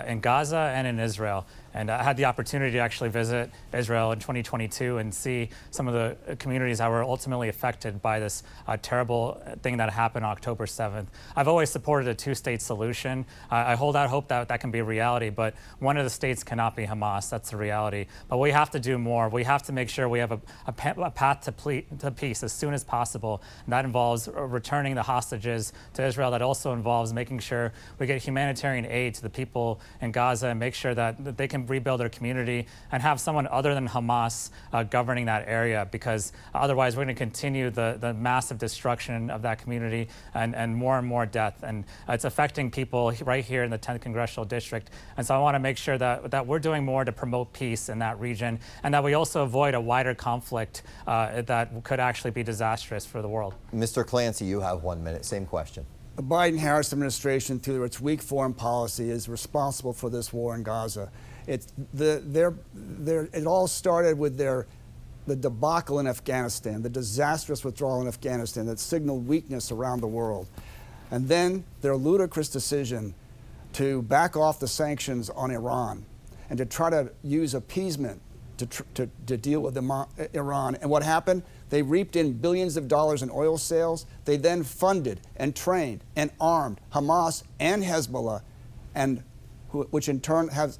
in Gaza and in Israel. And I had the opportunity to actually visit Israel in 2022 and see some of the communities that were ultimately affected by this terrible thing that happened on October 7th. I've always supported a two-state solution. I hold out hope that that can be a reality, but one of the states cannot be Hamas. That's the reality. But we have to do more. We have to make sure we have a path to peace as soon as possible. And that involves returning the hostages to Israel. That also involves making sure we get humanitarian aid to the people in Gaza and make sure that they can rebuild their community and have someone other than Hamas governing that area, because otherwise we're going to continue the massive destruction of that community and more death. And it's affecting people right here in the 10th Congressional District. And so I want to make sure that we're doing more to promote peace in that region, and that we also avoid a wider conflict that could actually be disastrous for the world. Mr. Clancy, you have 1 minute. Same question. The Biden-Harris administration, through its weak foreign policy, is responsible for this war in Gaza. It all started with the debacle in Afghanistan, the disastrous withdrawal in Afghanistan that signaled weakness around the world. And then their ludicrous decision to back off the sanctions on Iran and to try to use appeasement to deal with Iran. And what happened? They reaped in billions of dollars in oil sales. They then funded and trained and armed Hamas and Hezbollah, which in turn has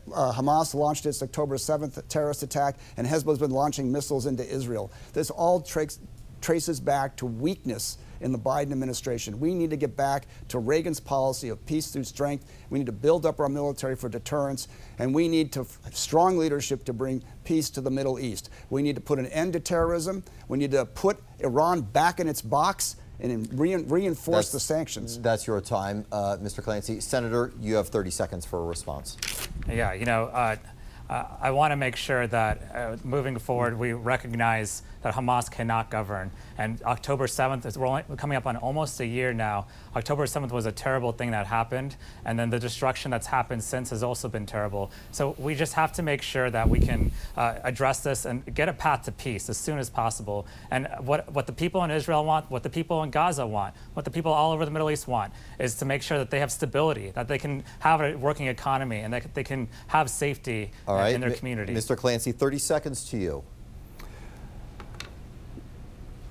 Hamas launched its October 7th terrorist attack, and Hezbollah's been launching missiles into Israel. This all traces back to weakness in the Biden administration. We need to get back to Reagan's policy of peace through strength. We need to build up our military for deterrence, and we need to strong leadership to bring peace to the Middle East. We need to put an end to terrorism. We need to put Iran back in its box and reinforce the sanctions. That's your time, Mr. Clancy. Senator, you have 30 seconds for a response. Yeah, I want to make sure that moving forward, we recognize that Hamas cannot govern. And October 7th, we're coming up on almost a year now. October 7th was a terrible thing that happened. And then the destruction that's happened since has also been terrible. So we just have to make sure that we can address this and get a path to peace as soon as possible. And what the people in Israel want, what the people in Gaza want, what the people all over the Middle East want is to make sure that they have stability, that they can have a working economy, and that they can have safety in their community. Mr. Clancy, 30 seconds to you.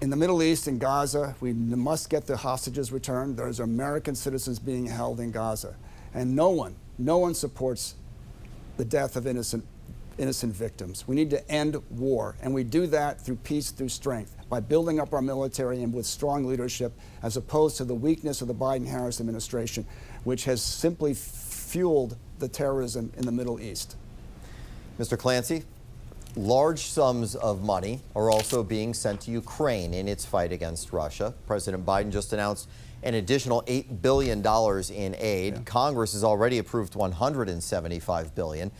In the Middle East, in Gaza, we must get the hostages returned. There's American citizens being held in Gaza. And no one supports the death of innocent victims. We need to end war, and we do that through peace, through strength, by building up our military and with strong leadership, as opposed to the weakness of the Biden-Harris administration, which has simply fueled the terrorism in the Middle East. Mr. Clancy, large sums of money are also being sent to Ukraine in its fight against Russia. President Biden just announced an additional $8 billion in aid. Yeah. Congress has already approved $175 billion.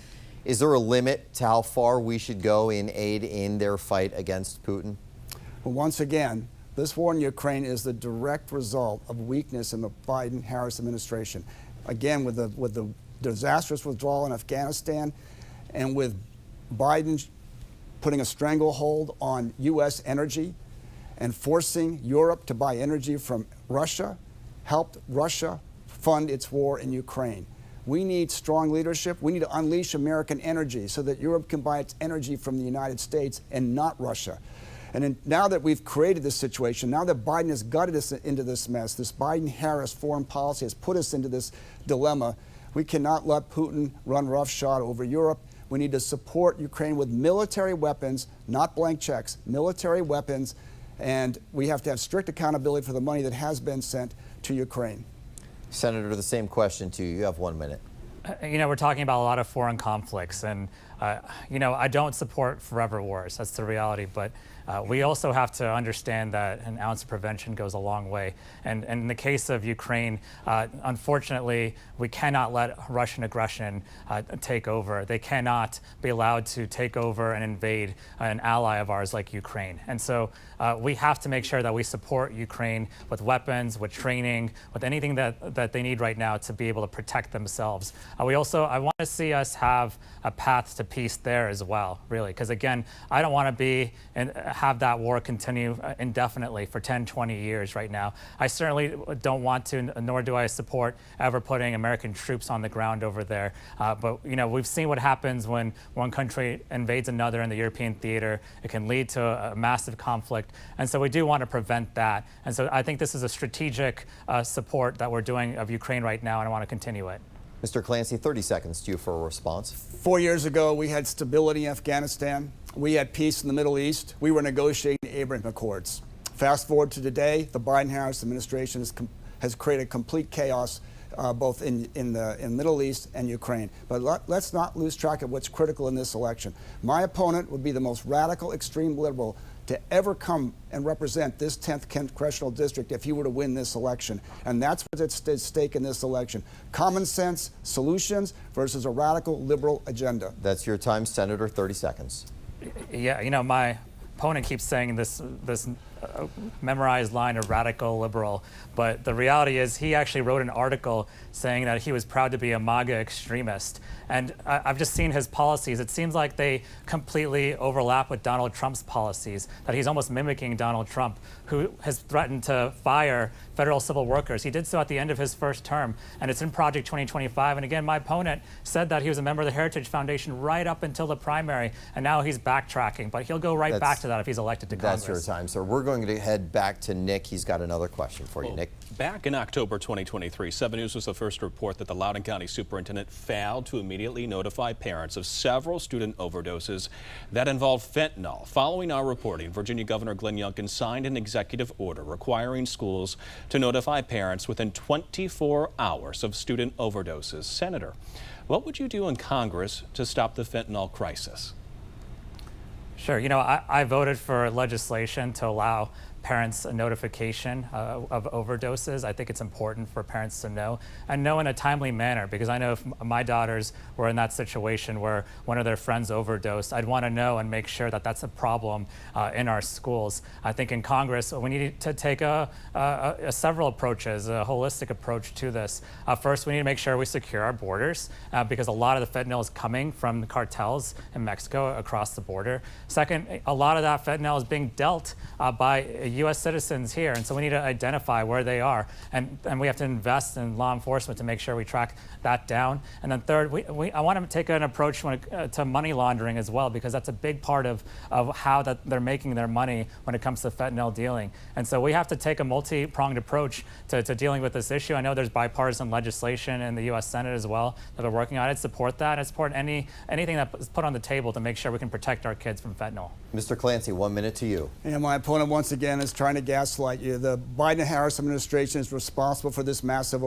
Is there a limit to how far we should go in aid in their fight against Putin? Well, once again, this war in Ukraine is the direct result of weakness in the Biden-Harris administration. Again, with the disastrous withdrawal in Afghanistan, and with Biden putting a stranglehold on U.S. energy and forcing Europe to buy energy from Russia, helped Russia fund its war in Ukraine. We need strong leadership. We need to unleash American energy so that Europe can buy its energy from the United States and not Russia. And now that we've created this situation, now that Biden has gutted us into this mess, this Biden-Harris foreign policy has put us into this dilemma, we cannot let Putin run roughshod over Europe. We need to support Ukraine with military weapons, not blank checks, military weapons, and we have to have strict accountability for the money that has been sent to Ukraine. Senator, the same question to you. You have 1 minute. We're talking about a lot of foreign conflicts, and You know, I don't support forever wars. That's the reality. But we also have to understand that an ounce of prevention goes a long way. And in the case of Ukraine, unfortunately, we cannot let Russian aggression take over. They cannot be allowed to take over and invade an ally of ours like Ukraine. And so we have to make sure that we support Ukraine with weapons, with training, with anything that they need right now to be able to protect themselves. I want to see us have a path to peace there as well, really, because again, I don't want to be and have that war continue indefinitely for 10, 20 years right now. I certainly don't want to, nor do I support ever putting American troops on the ground over there. But you know, we've seen what happens when one country invades another in the European theater. It can lead to a massive conflict, and so we do want to prevent that. And so I think this is a strategic support that we're doing of Ukraine right now, and I want to continue it. Mr. Clancy, 30 seconds to you for a response. 4 years ago, we had stability in Afghanistan. We had peace in the Middle East. We were negotiating the Abraham Accords. Fast forward to today, the Biden-Harris administration has created complete chaos both in the Middle East and Ukraine. But let's not lose track of what's critical in this election. My opponent would be the most radical, extreme liberal to ever come and represent this 10th Congressional District if he were to win this election. And that's what's at stake in this election. Common sense solutions versus a radical liberal agenda. That's your time, Senator, 30 seconds. Yeah, you know, my opponent keeps saying this memorized line of radical liberal, but the reality is he actually wrote an article saying that he was proud to be a MAGA extremist. And I've just seen his policies. It seems like they completely overlap with Donald Trump's policies, that he's almost mimicking Donald Trump, who has threatened to fire federal civil workers. He did so at the end of his first term, and it's in Project 2025. And again, my opponent said that he was a member of the Heritage Foundation right up until the primary, and now he's backtracking. But he'll go right back to that if he's elected to Congress. That's your time, sir. We're going to head back to Nick. He's got another question for you, Nick. Back in October 2023, 7 News was the first to report that the Loudoun County Superintendent failed to immediately notify parents of several student overdoses that involved fentanyl. Following our reporting, Virginia Governor Glenn Youngkin signed an executive order requiring schools to notify parents within 24 hours of student overdoses. Senator, what would you do in Congress to stop the fentanyl crisis? Sure. You know, I voted for legislation to allow parents a notification of overdoses. I think it's important for parents to know, and know in a timely manner, because I know if my daughters were in that situation where one of their friends overdosed, I'd want to know and make sure that that's a problem in our schools. I think in Congress, we need to take several approaches, a holistic approach to this. First, we need to make sure we secure our borders, because a lot of the fentanyl is coming from the cartels in Mexico across the border. Second, a lot of that fentanyl is being dealt by U.S. citizens here, and so we need to identify where they are, and we have to invest in law enforcement to make sure we track that down. And then third, I want to take an approach to money laundering as well, because that's a big part of how that they're making their money when it comes to fentanyl dealing. And so we have to take a multi-pronged approach to dealing with this issue. I know there's bipartisan legislation in the U.S. Senate as well that are working on it. I'd support that. I'd support anything that's put on the table to make sure we can protect our kids from fentanyl. Mr. Clancy, 1 minute to you. And my opponent, once again, is trying to gaslight you. The Biden-Harris administration is responsible for this massive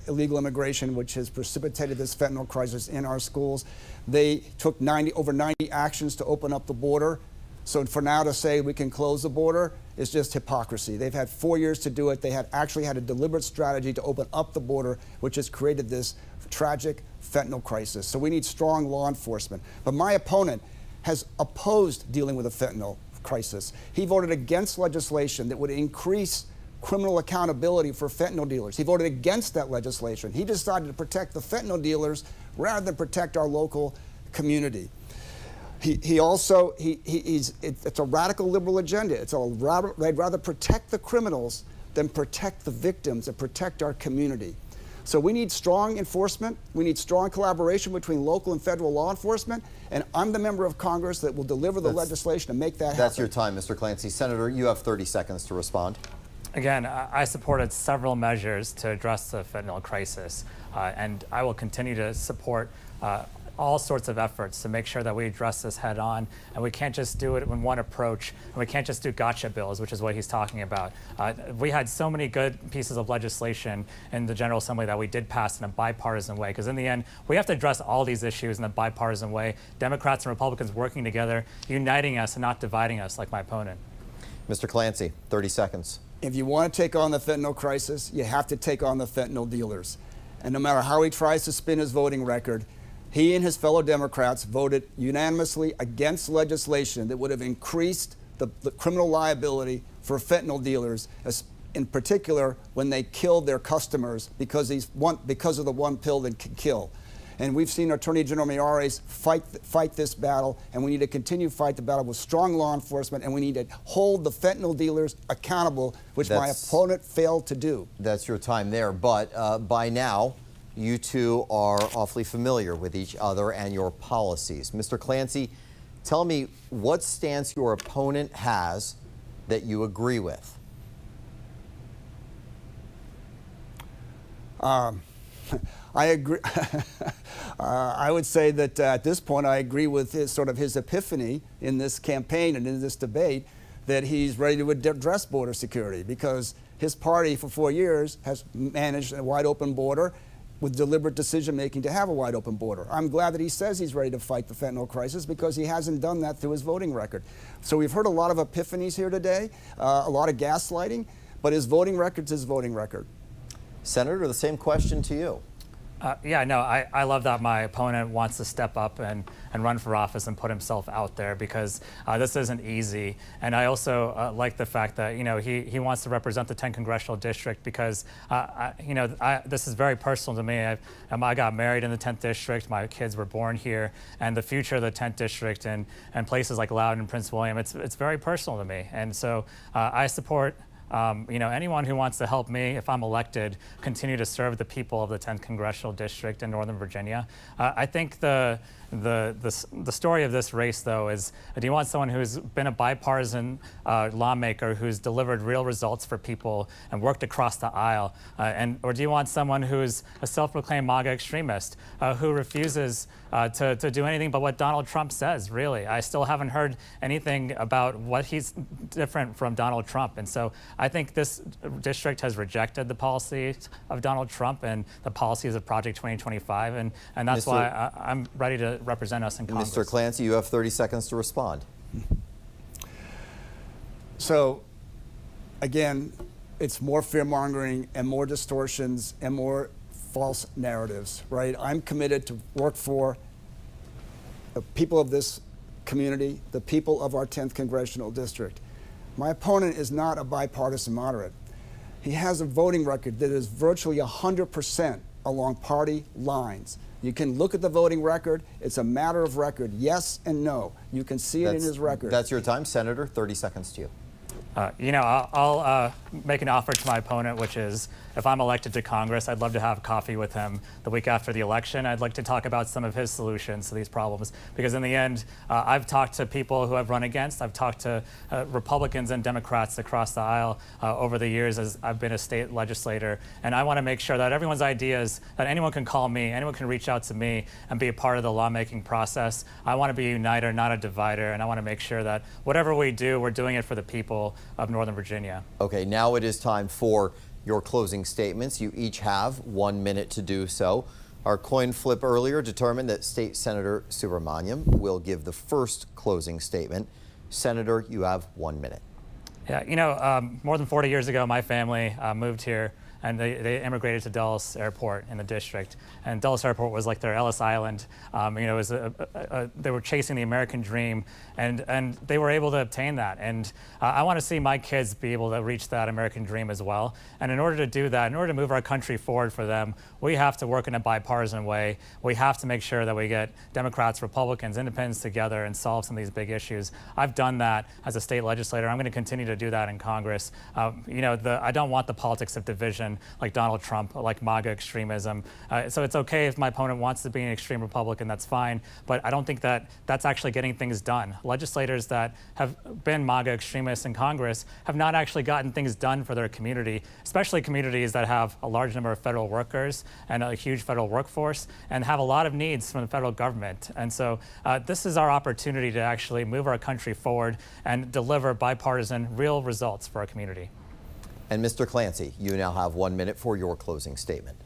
illegal immigration, which has precipitated this fentanyl crisis in our schools. They took over 90 actions to open up the border. So for now to say we can close the border is just hypocrisy. They've had 4 years to do it. They actually had a deliberate strategy to open up the border, which has created this tragic fentanyl crisis. So we need strong law enforcement. But my opponent has opposed dealing with the fentanyl crisis. He voted against legislation that would increase criminal accountability for fentanyl dealers. He voted against that legislation. He decided to protect the fentanyl dealers rather than protect our local community. It's a radical liberal agenda. They'd rather protect the criminals than protect the victims and protect our community. So we need strong enforcement. We need strong collaboration between local and federal law enforcement. And I'm the member of Congress that will deliver the legislation to make that happen. That's your time, Mr. Clancy. Senator, you have 30 seconds to respond. Again, I supported several measures to address the fentanyl crisis, and I will continue to support all sorts of efforts to make sure that we address this head on, and we can't just do it in one approach, and we can't just do gotcha bills, which is what he's talking about. We had so many good pieces of legislation in the General Assembly that we did pass in a bipartisan way, because in the end, we have to address all these issues in a bipartisan way. Democrats and Republicans working together, uniting us and not dividing us like my opponent. Mr. Clancy, 30 seconds. If you want to take on the fentanyl crisis, you have to take on the fentanyl dealers. And no matter how he tries to spin his voting record, he and his fellow Democrats voted unanimously against legislation that would have increased the criminal liability for fentanyl dealers, in particular when they killed their customers because of the one pill that can kill. And we've seen Attorney General Miyares fight this battle, and we need to continue to fight the battle with strong law enforcement, and we need to hold the fentanyl dealers accountable, which my opponent failed to do. That's your time there, but by now, you two are awfully familiar with each other and your policies. Mr. Clancy, tell me what stance your opponent has that you agree with. I agree. I would say that at this point, I agree with his epiphany in this campaign and in this debate that he's ready to address border security, because his party for 4 years has managed a wide open border with deliberate decision making to have a wide open border. I'm glad that he says he's ready to fight the fentanyl crisis, because he hasn't done that through his voting record. So we've heard a lot of epiphanies here today, a lot of gaslighting, but his voting record's his voting record. Senator, the same question to you. Yeah, no, I love that my opponent wants to step up and run for office and put himself out there, because this isn't easy. And I also like the fact that, he wants to represent the 10th Congressional District, because, this is very personal to me. I got married in the 10th District. My kids were born here. And the future of the 10th District and places like Loudoun and Prince William, it's very personal to me. And so I support anyone who wants to help me, if I'm elected, continue to serve the people of the 10th Congressional District in Northern Virginia. I think the story of this race, though, is, do you want someone who's been a bipartisan lawmaker who's delivered real results for people and worked across the aisle? Or do you want someone who's a self-proclaimed MAGA extremist who refuses to do anything but what Donald Trump says, really? I still haven't heard anything about what he's different from Donald Trump. And so I think this district has rejected the policies of Donald Trump and the policies of Project 2025. And that's why I'm ready to represent us in Congress. Mr. Clancy, you have 30 seconds to respond. So, again, it's more fear-mongering and more distortions and more false narratives, right? I'm committed to work for the people of this community, the people of our 10th Congressional District. My opponent is not a bipartisan moderate. He has a voting record that is virtually 100% along party lines. You can look at the voting record. It's a matter of record, yes and no. You can see it in his record. That's your time, Senator. 30 seconds to you. I'll make an offer to my opponent, which is, if I'm elected to Congress, I'd love to have coffee with him the week after the election. I'd like to talk about some of his solutions to these problems, because in the end, I've talked to people who I've run against. I've talked to Republicans and Democrats across the aisle over the years as I've been a state legislator. And I want to make sure that everyone's ideas, that anyone can call me, anyone can reach out to me and be a part of the lawmaking process. I want to be a uniter, not a divider. And I want to make sure that whatever we do, we're doing it for the people of Northern Virginia. Okay, now it is time for your closing statements. You each have 1 minute to do so. Our coin flip earlier determined that State Senator Subramanyam will give the first closing statement. Senator, you have 1 minute. Yeah, more than 40 years ago, my family moved here, and they immigrated to Dulles Airport in the district. And Dulles Airport was like their Ellis Island. It was they were chasing the American dream, and they were able to obtain that. And I want to see my kids be able to reach that American dream as well. And in order to do that, in order to move our country forward for them, we have to work in a bipartisan way. We have to make sure that we get Democrats, Republicans, Independents together and solve some of these big issues. I've done that as a state legislator. I'm going to continue to do that in Congress. I don't want the politics of division partisan, like Donald Trump, like MAGA extremism. So it's okay if my opponent wants to be an extreme Republican, that's fine, but I don't think that that's actually getting things done. Legislators that have been MAGA extremists in Congress have not actually gotten things done for their community, especially communities that have a large number of federal workers and a huge federal workforce and have a lot of needs from the federal government. And so this is our opportunity to actually move our country forward and deliver bipartisan, real results for our community. And Mr. Clancy, you now have 1 minute for your closing statement.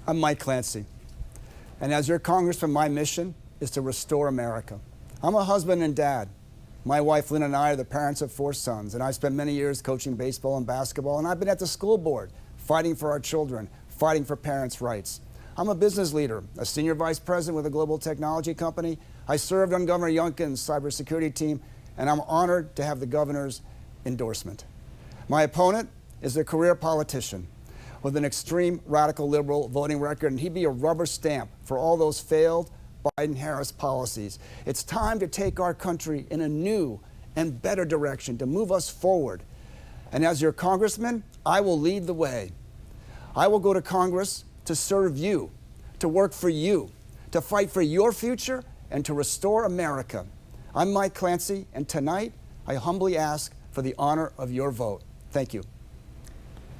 I'm Mike Clancy, and as your congressman, my mission is to restore America. I'm a husband and dad. My wife Lynn and I are the parents of 4 sons, and I spent many years coaching baseball and basketball, and I've been at the school board fighting for our children, fighting for parents' rights. I'm a business leader, a senior vice president with a global technology company. I served on Governor Youngkin's cybersecurity team, and I'm honored to have the governor's endorsement. My opponent is a career politician with an extreme radical liberal voting record, and he'd be a rubber stamp for all those failed Biden-Harris policies. It's time to take our country in a new and better direction, to move us forward. And as your congressman, I will lead the way. I will go to Congress to serve you, to work for you, to fight for your future, and to restore America. I'm Mike Clancy, and tonight I humbly ask for the honor of your vote. Thank you.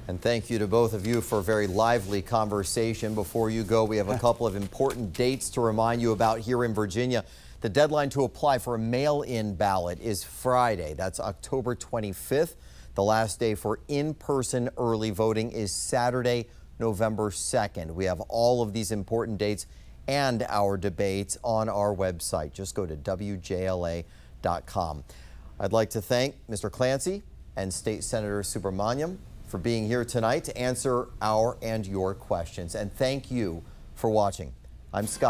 And thank you to both of you for a very lively conversation. Before you go, we have a couple of important dates to remind you about here in Virginia. The deadline to apply for a mail-in ballot is Friday. That's October 25th. The last day for in-person early voting is Saturday, November 2nd. We have all of these important dates and our debates on our website. Just go to WJLA.com. I'd like to thank Mr. Clancy and State Senator Subramanyam for being here tonight to answer our and your questions. And thank you for watching. I'm Scott.